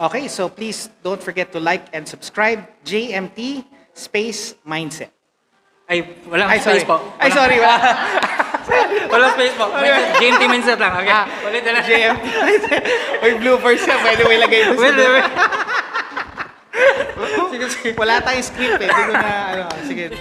Okay, so please don't forget to like and subscribe. JmT space mindset. Ay, walang Ay, space sorry. po. Ay, sorry. Walang space po. Mindset, JMT mindset lang. Okay. Ulit na lang. JmT mindset. May bloopers siya. Pwede mo ilagay doon. Wait. Sige, sige. Wala tayong script eh. Hindi ko na, sige.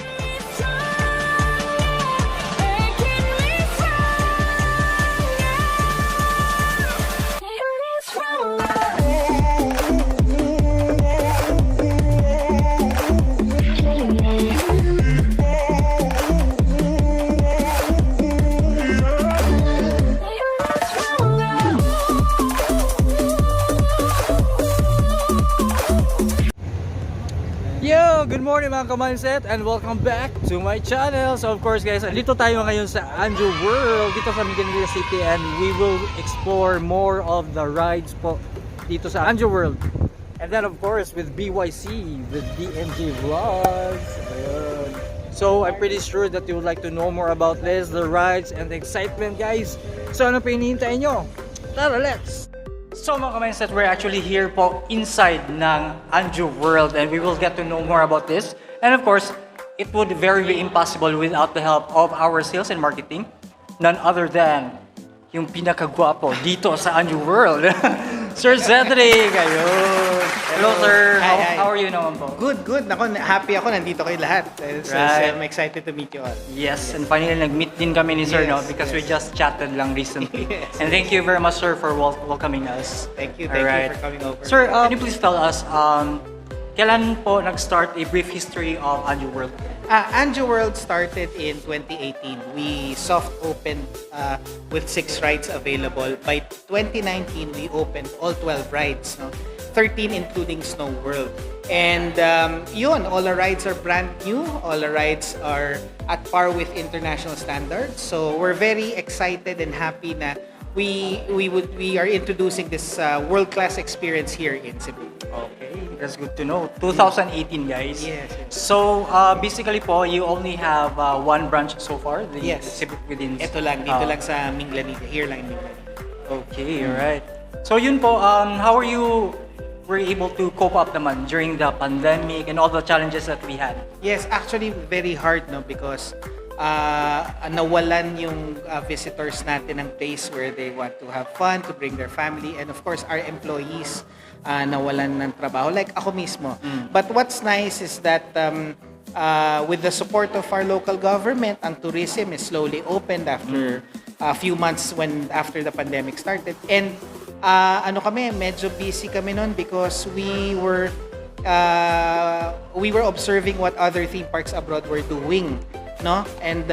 Yo! Good morning mga ka-mindset and welcome back to my channel. So of course guys, dito tayo ngayon sa Anjo World dito sa Minglanilla City and we will explore more of the rides po dito sa Anjo World. And then of course with BYC, with DNG Vlogs. Ayun. So I'm pretty sure that you would like to know more about this, the rides and the excitement guys. So ano pa hinihintay nyo? Tara, let's! So mga ka-mindset, we're actually here po inside ng Anjo World and we will get to know more about this. And of course, it would very be impossible without the help of our sales and marketing. None other than yung pinakagwapo dito sa Anjo World. Sir Cedric, ayun. Hello sir, how are you naman po? Good. Nako, happy ako nandito kayo lahat. So, Right. I'm excited to meet you all. Yes, and finally nag-meet din kami ni sir, no? Because we just chatted lang recently. Yes. And thank you very much sir for welcoming us. Thank you Alright. for coming over. Sir, can you please tell us, kailan po nag-start a brief history of Anjo World? Anjo World started in 2018. We soft opened with 6 rides available. By 2019, we opened all 12 rides, no? 13 including Snow World. And yun, all our rides are brand new. All our rides are at par with international standards. So we're very excited and happy na we are introducing this world-class experience here in Cebu. Okay, that's good to know. 2018 guys. Yes. So, basically po, you only have one branch so far? The Yes. Cebu within... Ito lang, dito lang sa Minglanilla. Here lang in Minglanilla. Okay, alright. So yun po, how are you were able to cope up naman during the pandemic and all the challenges that we had? Yes, actually very hard, no, because nawalan yung visitors natin ng place where they want to have fun, to bring their family, and of course our employees nawalan ng trabaho, like ako mismo. But what's nice is that with the support of our local government, ang tourism is slowly opened after a few months after the pandemic started. And medyo busy kami noon because we were observing what other theme parks abroad were doing, no? And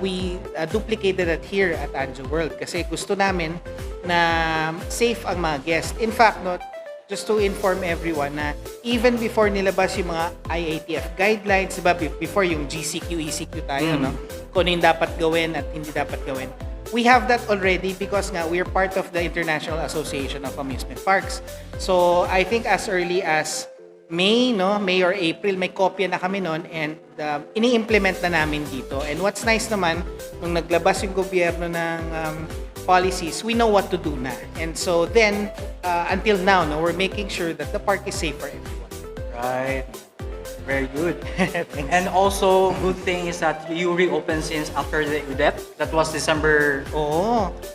we duplicated it here at Anjo World kasi gusto namin na safe ang mga guests. In fact, no, just to inform everyone na even before nilabas yung mga IATF guidelines, diba, before yung GCQ, ECQ tayo, no? Kung ano yung dapat gawin at hindi dapat gawin. We have that already because nga we're part of the International Association of Amusement Parks. So I think as early as May or April, may kopya na kami noon and ini-implement na namin dito. And what's nice naman, nung naglabas yung gobyerno ng policies, we know what to do na. And so then, until now, we're making sure that the park is safe for everyone. Right. Very good. And also, good thing is that you reopened since after the UDEP. That was December...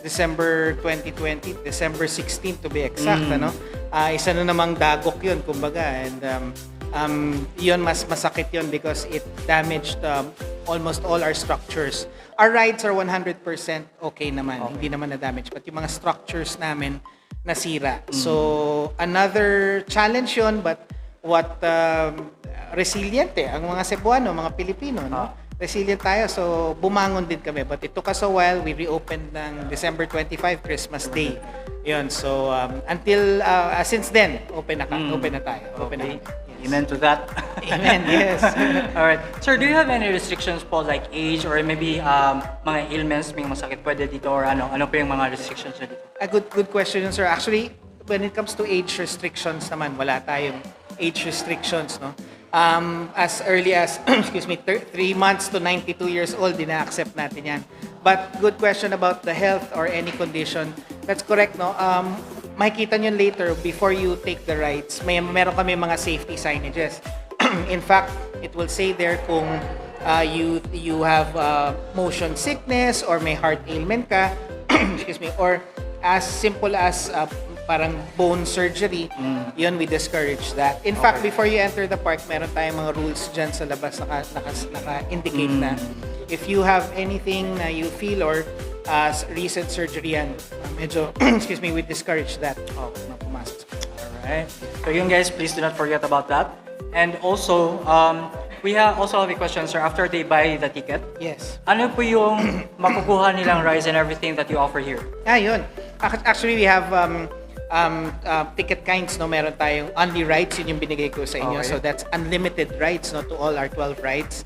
December 2020, December 16 to be exact, ano? Isa na namang dagok yun, kumbaga. And yun, mas masakit yun because it damaged almost all our structures. Our rides are 100% okay naman, hindi naman na-damage. But yung mga structures namin, nasira. So, another challenge yun, but what resilient ang mga Cebuano, mga Pilipino, no? Resilient tayo, so bumangon din kami. But it took us a while. We reopened ng December 25, Christmas Day. Yun, so until since then, open na tayo. Open na. Yes. Amen to that. Amen, yes. Alright. Sir, do you have any restrictions po like age or maybe mga ailments, may masakit pwede dito or ano po yung mga restrictions dito? A good question, sir. Actually, when it comes to age restrictions naman, wala tayong age restrictions, no? As early as 3 months to 92 years old, dina-accept natin yan. But good question about the health or any condition. That's correct, no? makikita nyo later before you take the rides, meron kami mga safety signages. In fact, it will say there kung you have motion sickness or may heart ailment ka, excuse me, or as simple as parang bone surgery, yun, we discourage that. In fact, before you enter the park, meron tayong mga rules dyan sa labas naka-indicate na if you have anything na you feel or recent surgery yan, medyo, excuse me, we discourage that. Na pumasok. Alright. So yun guys, please do not forget about that. And also, we also have a question, sir. After they buy the ticket, yes. Ano po yung makukuha nilang rides and everything that you offer here? Yun. Actually, we have ticket kinds, no? Meron tayong only rides, yun yung binigay ko sa inyo. Okay. So that's unlimited rides, no, to all our 12 rides.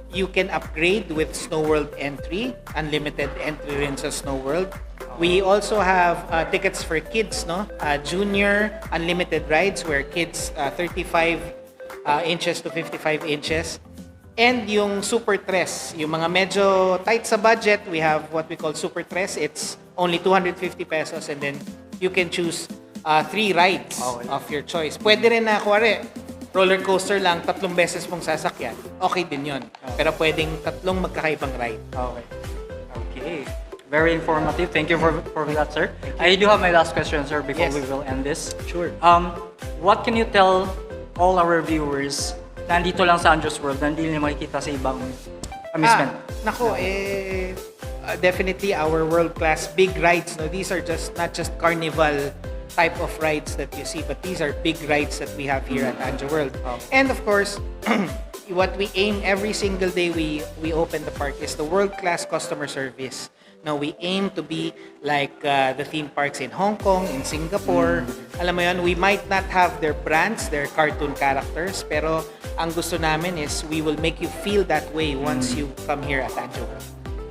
You can upgrade with Snow World entry, unlimited entry rin sa Snow World. We also have tickets for kids, no? Junior unlimited rides where kids 35 inches to 55 inches. And yung Super Tres, yung mga medyo tight sa budget, we have what we call Super Tres. It's only 250 pesos and then you can choose 3 rides of your choice. Pwede rin na, kuwari, roller coaster lang, 3 beses mong sasakyan. Okay din yun. Pero pwedeng 3 magkakaibang ride. Okay. Very informative. Thank you for that, sir. I do have my last question, sir, before we will end this. Sure. What can you tell all our viewers na nandito lang sa Anjo's World, na hindi nila makikita sa ibang amusement? Definitely our world-class big rides. No? These are not just carnival type of rides that you see, but these are big rides that we have here at Anjo World. And of course, what we aim every single day we open the park is the world-class customer service. No, we aim to be like the theme parks in Hong Kong, in Singapore. Alam mo yun, we might not have their brands, their cartoon characters, pero ang gusto namin is we will make you feel that way once you come here at Anjo World.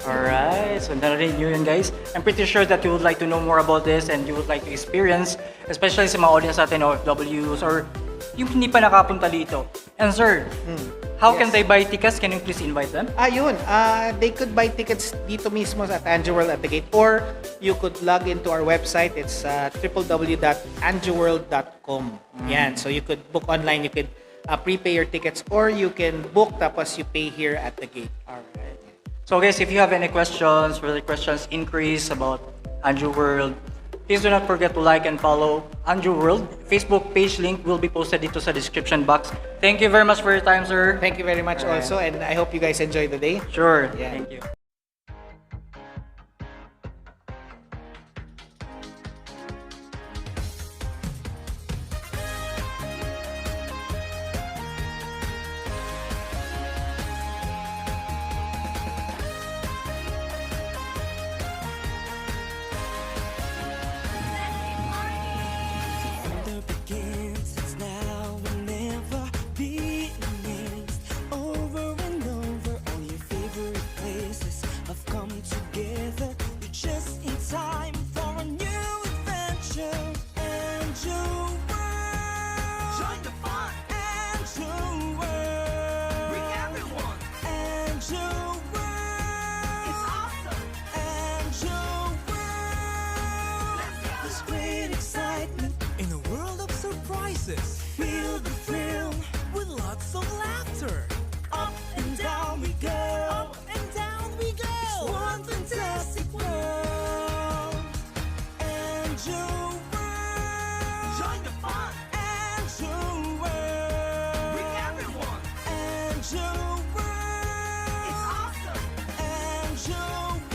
Alright, so narinig nyo yun guys. I'm pretty sure that you would like to know more about this and you would like to experience, especially sa mga audience natin, OFWs, or yung hindi pa nakapunta dito. And sir, how can they buy tickets? Can you please invite them? Yun. They could buy tickets dito mismo at Anjo World at the gate, or you could log into our website. It's www.anjoworld.com. Yan. So you could book online, you could prepay your tickets, or you can book tapos you pay here at the gate. Alright. So guys, if you have any questions, further questions, inquiries about Anjo World, please do not forget to like and follow Anjo World. Facebook page link will be posted dito sa description box. Thank you very much for your time, sir. Thank you very much also, and I hope you guys enjoy the day. Sure. Yeah. Thank you. Feel the thrill with lots of laughter. Up and down we go. Up and down we go. It's one fantastic world. Anjo World. Join the fun. Anjo World. Bring everyone. Anjo World. It's awesome. Anjo World.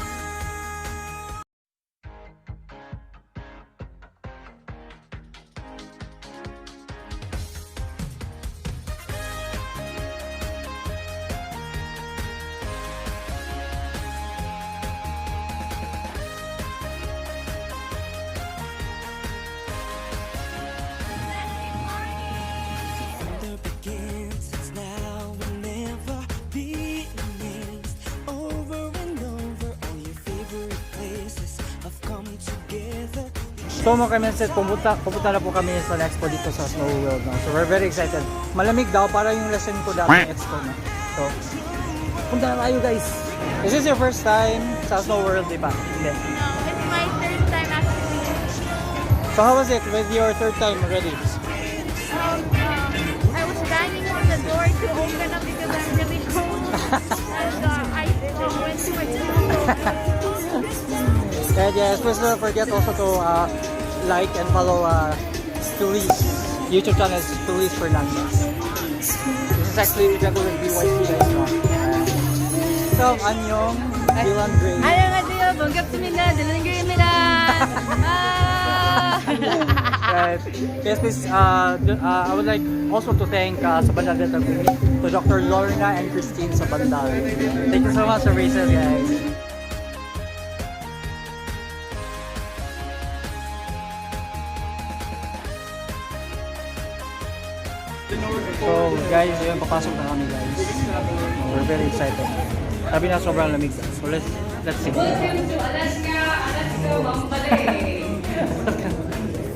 So mga kamenset, pupunta na po kami sa expo dito sa Snow World. No? So we're very excited. Malamig daw, para yung lesson ko dati ng expo. No? So, punta na tayo guys. Is this your first time sa Snow World, di ba? Hindi. No, it's my third time actually. So how was it with your third time already? I was banging on the door to open up because I'm really cold. And I went to my room. And yes, please don't forget also to like and follow Felice YouTube channel, is Felice Fernandez. This is actually together with BYC guys now. So, Anyong, Dylan Gray. 안녕하세요. 반갑습니다. 들린그입니다. Yes, yes, please, I would like also to thank sa Bandal to Dr. Lorna and Christine sa Bandal. Thank you so much for races, guys. So guys, yun, papasok na kami guys. We're very excited. Sabi na sobrang lamig. So let's see.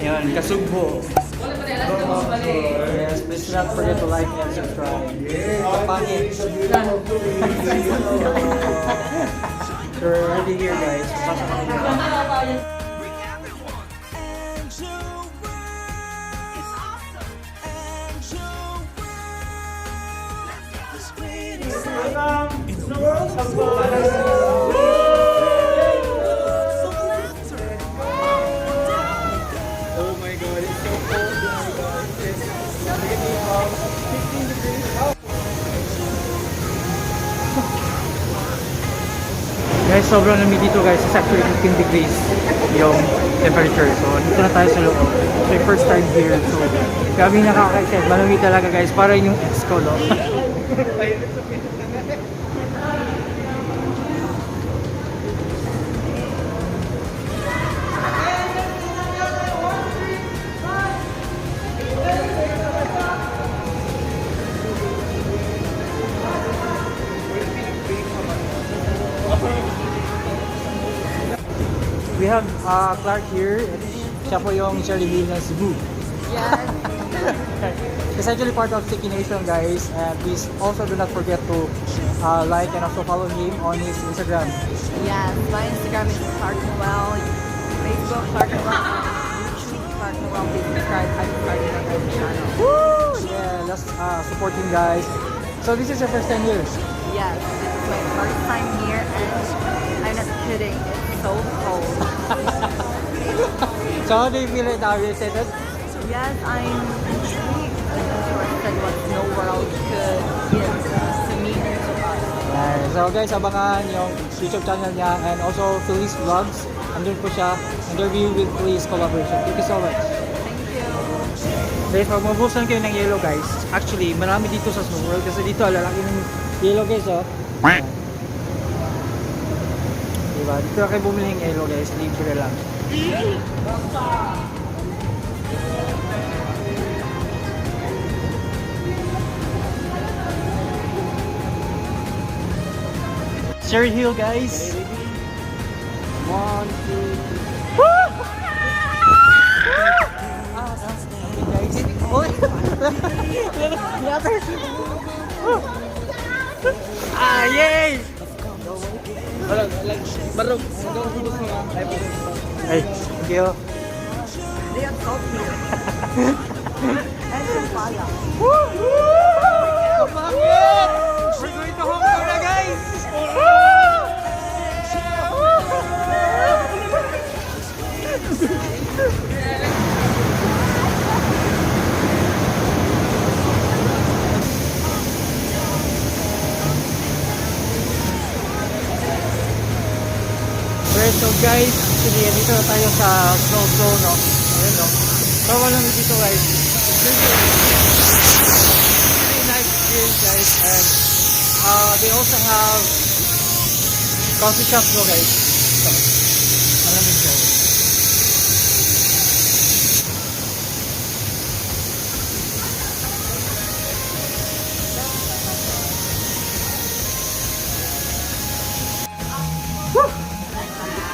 Yan, Kasugbo. Yes, please not forget to like and subscribe. Kapangit. So we're already here guys. Papasok kami dito. Bring everyone. Anjo World. It's awesome. Anjo World. The greatest sight in the world of sports. So laughter. Oh my god, it's so cold. Oh my god. It's 15 degrees out. Guys, sobrang lamig dito guys. It's actually 15 degrees yung temperature. So, dito na tayo sa loob. So, yung first time here. So, grabe nakaka-excited. Malamig talaga guys. Para yung ex ko, no? We have Clark here. Siya po yung Cherry Hill ng Cebu. Yes. It's actually part of Tiki Nation, guys. And please also do not forget to like and also follow him on his Instagram. Yes. My Instagram is Clark Noel. Facebook Clark Noel. YouTube Clark Noel. Please subscribe. I'm starting my own channel. Woo! Yeah, let's support him, guys. So this is your first time here. Yes. This is my first time here and I'm not kidding. It's so cold. So how do you feel right now? Are you excited? Yes, I'm intrigued and interested what Snow World could give to me and to us. Yeah, so guys, abangan yung YouTube channel niya and also Felice Vlogs. Andun po siya. Interview with Felice collaboration. Thank you so much. Thank you. Guys, pag mabusan kayo ng yellow guys, actually marami dito sa Snow World kasi dito lalaki ng yellow guys, oh. Diba? Dito kayo bumili ng yellow guys, libre lang. Cherry Hill guys. 1, 2, 3. Ah, yay! Barog. Hey, thank you. They have salt here. And some pala. Bakit? We're going to Hong Kong na guys! Alright, so guys, actually dito na tayo sa snow zone, no? Ayan, no? So walang dito guys. Very nice experience guys, and they also have coffee shop no guys. So, malamig guys.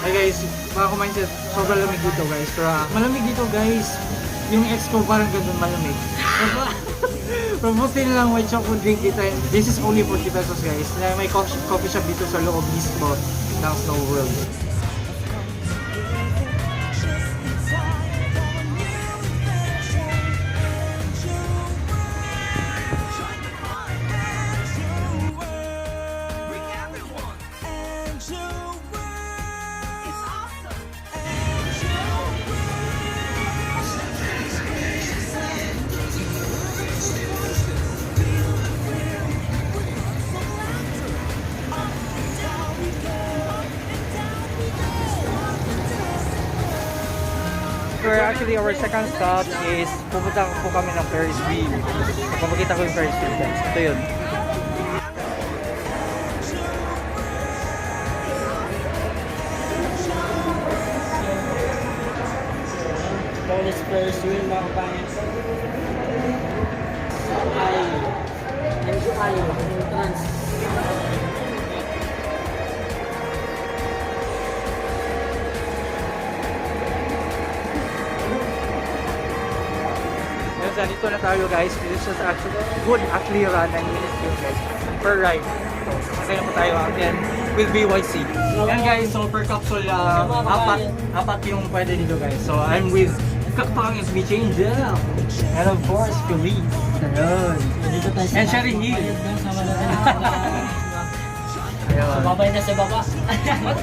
Hey guys, mga kumindset, sobrang lamig dito guys. Pero malamig dito guys. Yung ex ko parang ganun malamig. Promote lang may chocolate drink dito. And this is only 40 pesos guys. May coffee shop dito sa loob mismo ng Snow World. actually our second stop is pupunta po kami ng Ferris wheel. Papakita ko yung Ferris wheel guys. Ito yun. Ferris wheel mga kapangit. Ay, trans. Yes, dito na tayo guys. This is actually run 9 minutes yun guys. Per ride. So, sakay na po tayo again with BYC. Yan guys, so per capsule, apat yung pwede dito guys. So I'm with Kapang is me Angel. And of course, Felice. Ayun. And Sherry Hill. Ayun. Babay na sa baba.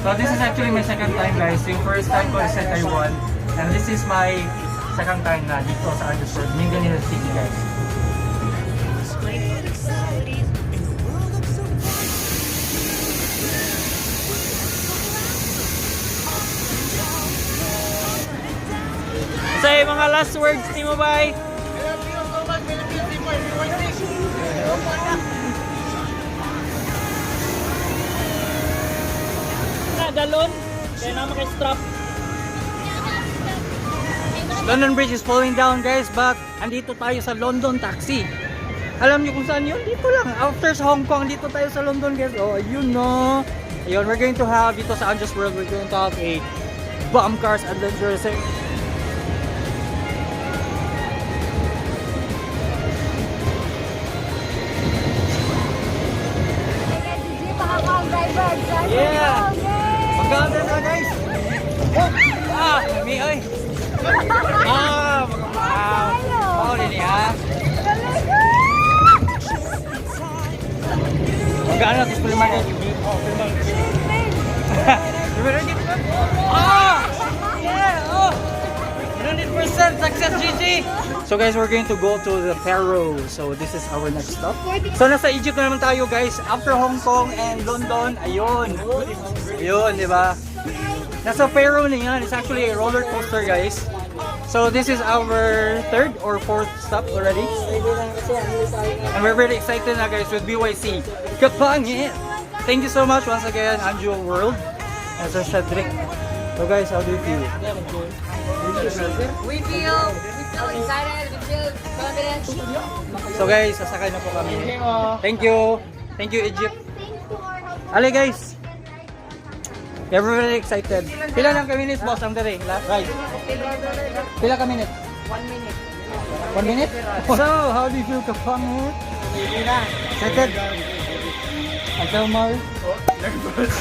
So this is actually my second time guys. Yung first time ko is sa Taiwan. And this is my second time na dito sa Anjo World, Minglanilla City guys. So yung mga last words ni mo bay? Galon, kaya na maka-strap. London Bridge is falling down guys, but andito tayo sa London Taxi. Alam niyo kung saan yun? Dito lang. After sa Hong Kong, dito tayo sa London guys. Oh, ayun no. Ayun, we're going to have dito sa Anjo's World, we're going to have a bomb cars adventure. Yeah! Maganda na guys! Ah! May ay! Ah! Wow! Din ha! Maganda ito sa liman dito. Ah! Yeah! Oh! 100% success GG! So guys, we're going to go to the Pharaoh. So this is our next stop. So nasa Egypt na naman tayo guys. After Hong Kong and London, ayun. Ayun, di ba? Nasa Pharaoh na yan. It's actually a roller coaster guys. So this is our third or fourth stop already. And we're very excited na guys with BYC. Kapangit! Thank you so much once again, Anjo World. And Sir Shadrick. So guys, how do you feel? We feel excited, we feel confident. So guys, sasakay na po kami. Thank you. Thank you, Egypt. Ali guys. We're very excited. Pila lang ka minutes, boss, ang dere? Right. Pila ka minutes? 1 minute. 1 minute? So, how do you feel, Kapangit? Excited? Ang Felmar? Nervous.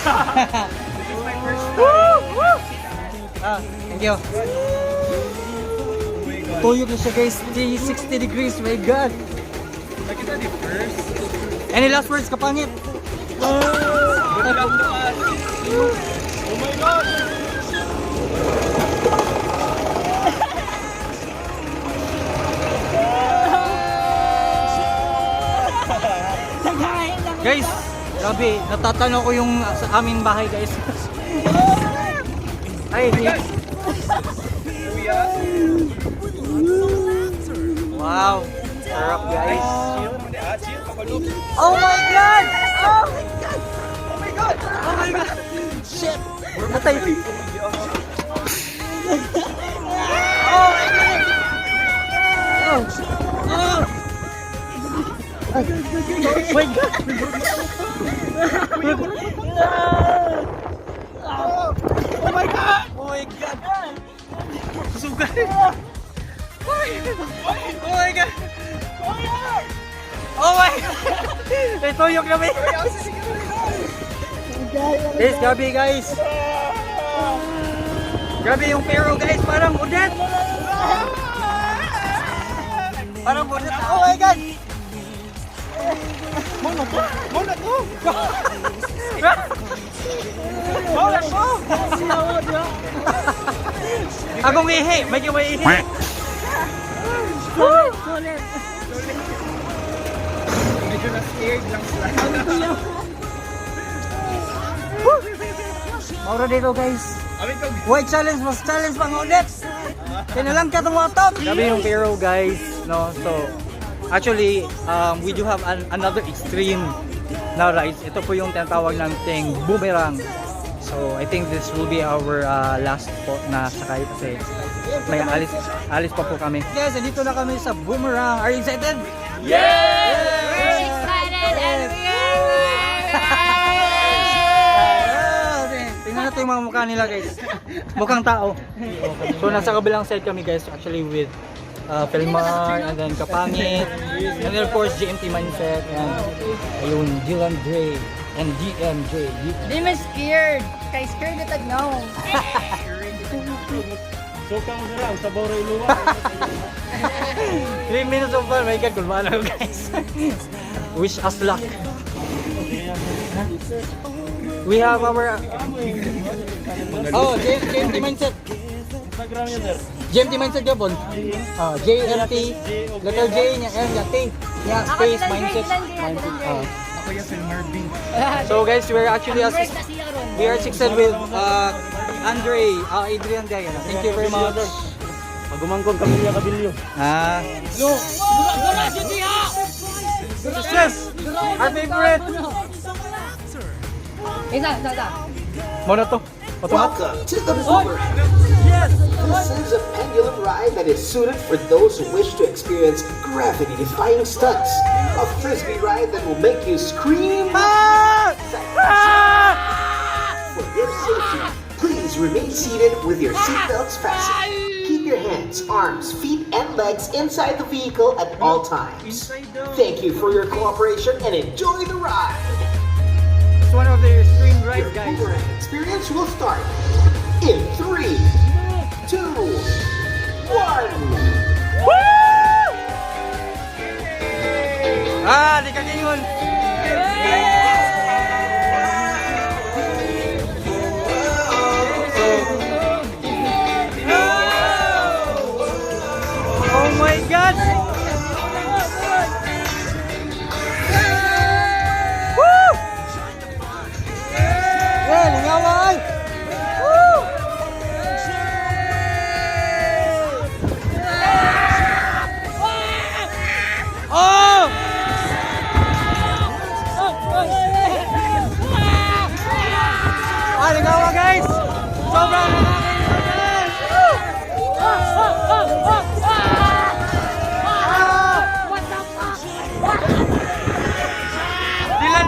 Thank you. Tuyok na siya guys, 360 degrees, my god. Any last words, Kapangit? Oh my God! Guys, grabe, natatanaw ko yung sa aming bahay guys. Ay, wow, sarap guys. Oh my god! Oh my god! Oh my god! Oh my god! Shit! Natay! Oh my god! Oh! Oh! Oh my god! Oh my god! Oh my god! Sugar! Oh my god! Oh my god! Ito yung gabi! Guys, gabi guys! Grabe yung pero guys! Parang udet! Parang udet! Oh my god! Muna to! Muna to! Muna to! Akong ihi! May kiwa ihi! Sulit! Medyo na-scared lang sila. Mauro dito guys! White challenge mas challenge pang ulit! Kinalang ka tumatok! Sabi yung pero guys, no? So, actually, we do have another extreme na rides. Ito po yung tinatawag nating boomerang. So, I think this will be our last po na sakay kasi may alis pa po kami. Guys, nandito na kami sa boomerang. Are you excited? We're excited and we Tingnan natin yung mga mukha nila guys. Mukhang tao. So nasa kabilang side kami guys actually with Felmar and then Kapangit and then of course JmT Mindset and ayun Dylan Dre and DMJ. Di man scared. Kay scared na tagnaw. Suka mo sila, ang sabaw rin luwa. 3 minutes of fun, my God, kulmaan ako guys. Wish us luck. We have our JMT Mindset. Instagram niya, sir. JMT Mindset Gabon. JMT, letter J niya, M niya, T. Yeah, space, mindset. Ako yung Felmar B. So guys, we're actually we are assisted with Andre, Adrian Diana. Thank you very much. Pagumangkong kami niya kabilyo. Success! Our favorite! Isa. Mono to. Welcome to the Boomerang. This is a pendulum ride that is suited for those who wish to experience gravity-defying stunts. A frisbee ride that will make you scream. For your safety, please remain seated with your seatbelts fastened. Keep your hands, arms, feet, and legs inside the vehicle at all times. Thank you for your cooperation and enjoy the ride. It's one of the extreme rides, Your guys. Boomerang experience will start in 3, 2, 1. Di ka gingon. Oh my God! Woo! Yeah, lingaway! Woo! Oh! Lingawa guys! Sobrang nakakainis! Woo! Dilan!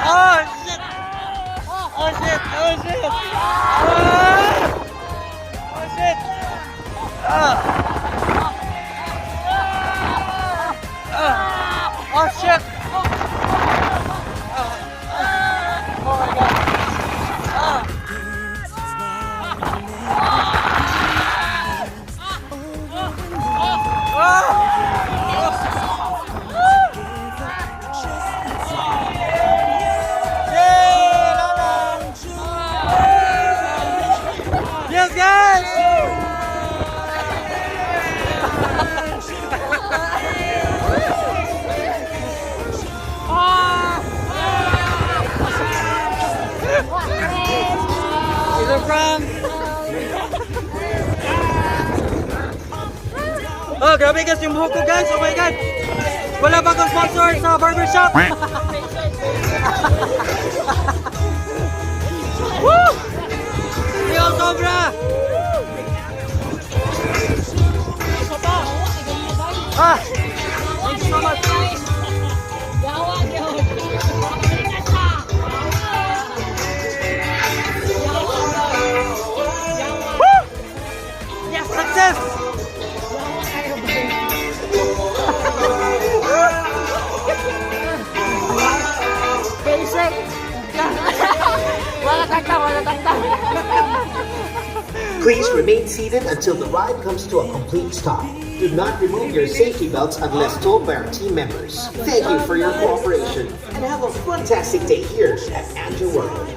Oh shit! Oh shit! Oh shit! Oh shit! Oh shit! Oh my God! Yes, guys! It's a prank! Oh, grabe guys yung buhok ko guys! Oh my God! Wala pa akong sponsor sa barbershop! Woo! Yo, sobra! Thank you so much! Woo! Yes, success! Basic. Wala tanta. Please remain seated until the ride comes to a complete stop. Do not remove your safety belts unless told by our team members. Thank you for your cooperation and have a fantastic day here at Anjo World.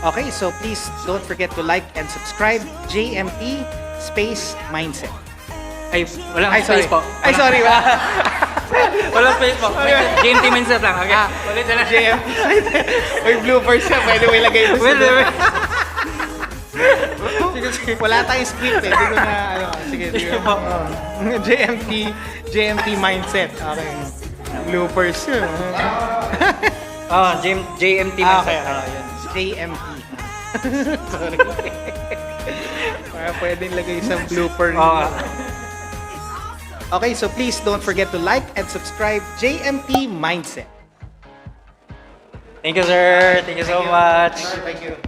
Okay, so please don't forget to like and subscribe JMT Space Mindset. Ay, walang Ay, sorry. space po. Ay, sorry. Walang space po. JMT mindset lang. Okay. Ulit na lang. JMT. May bloopers na. Pwede mo ilagay mo Wait. Sige. Wala tayong script eh. Hindi ko na, ano. Sige. JMT Mindset. Okay. Bloopers yun. JMT mindset. Yun. JMT. Sorry. Para pwedeng lagay isang blooper. Okay, so please don't forget to like and subscribe JMT Mindset. Thank you, sir. Thank you so much. Thank you.